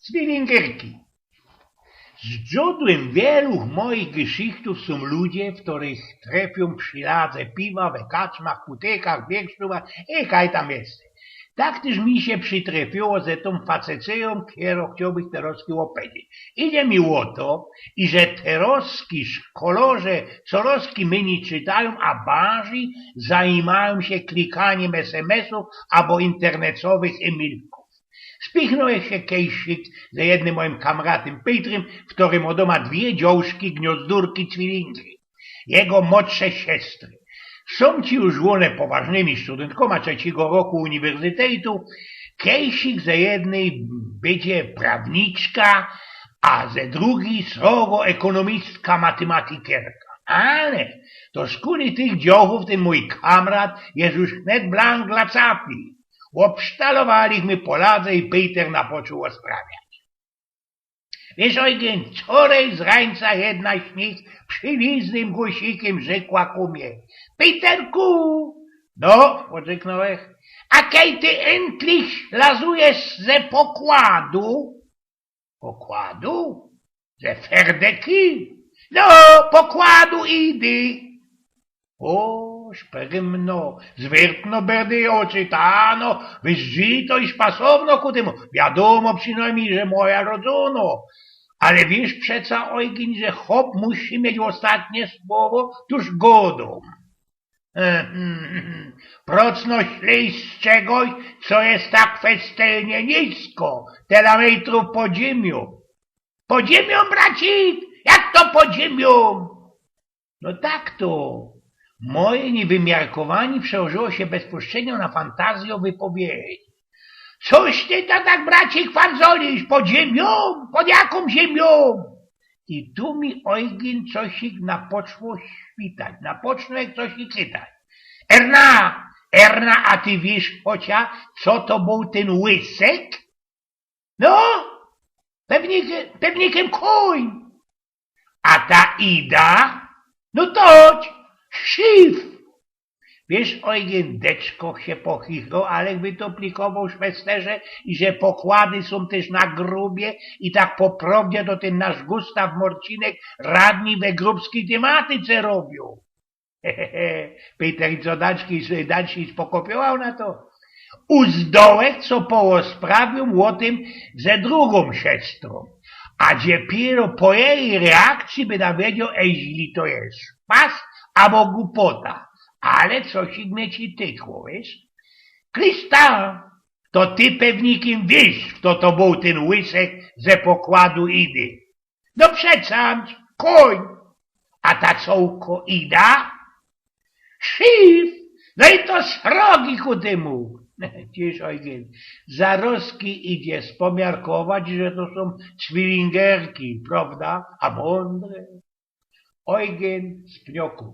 Zwillingerki. Z źródłem wielu moich geschichtów są ludzie, których trefią przy ladze piwa, we kaczmach, putekach, biegsztówach i kaj tam jest. Tak też mi się przytrafiło ze tą faceceją, którą chciałbym teraz opowiedzieć. Idzie mi o to, i że teroski szkolarze coroski mnie czytają, a bardziej zajmują się klikaniem SMS-ów albo internetowych e-mailków. Spichnąłem się kiedyś z jednym moim kamratem Pietrem, w którym od doma dwie dziążki, gniazdurki, zwillingi. Jego młodsze siostry. Są ci już one poważnymi studentkoma trzeciego roku uniwersytetu. Kejsik ze jednej będzie prawniczka, a ze drugiej srogo ekonomistka, matematykierka. Ale to skóry tych dziochów ten mój kamrat jest już net blank dla capi. Obsztalowaliśmy po ladze i Peter napoczął osprawiać. Wiesz, Eugen, wczoraj z rańca jedna z nich przyliznym głosikiem rzekła ku mnie: Peterku! No, odrzeknąłeś. A kaj ty endlich lazujesz ze pokładu? Pokładu? Ze ferdeki? No, pokładu idy. O, szperymno, zwiertno berdy oczy, tano, wyżdżito i spasowno ku temu. Wiadomo przynajmniej, że moja rodzono. Ale wiesz przeca, Eugen, że chłop musi mieć ostatnie słowo tuż godą. Procność z czegoś, co jest tak festelnie nisko, tyle metrów pod ziemią. Pod ziemią, bracik? Jak to pod ziemią? No tak to. Moje niewymiarkowanie przełożyło się bezpośrednio na fantazję wypowiedzi. Coś ty to tak, bracik, fanzolisz? Pod ziemią? Pod jaką ziemią? I tu mi Eugen coś napoczło świtać, napoczło jak coś czytać. Erna, a ty wiesz chociaż, co to był ten łysek? No, pewnikiem koń. A ta Ida? No toć, szyf. Wiesz, Eugen, deczko się pochichnął, ale by to plikował szwesterze i że pokłady są też na grubie i tak poprawdzie to ten nasz Gustaw Morcinek radni we grubskiej tematyce robią. Peter i co dalszy spokopiował na to. Uzdołek, co poosprawił o tym ze drugą siostrą. A dopiero po jej reakcji by dowiedział, źli to jest pas albo głupota. Ale coś mnie ci tykło, wiesz? Krista, to ty pewnikiem wiesz, kto to był ten łysek ze pokładu Idy. No przecam, koń. A ta cołko Ida? Szyf. No i to srogi ku temu. Ciesz, Eugen, zaroski idzie spomiarkować, że to są zwillingerki, prawda? A mądre. Eugen z Pnioków.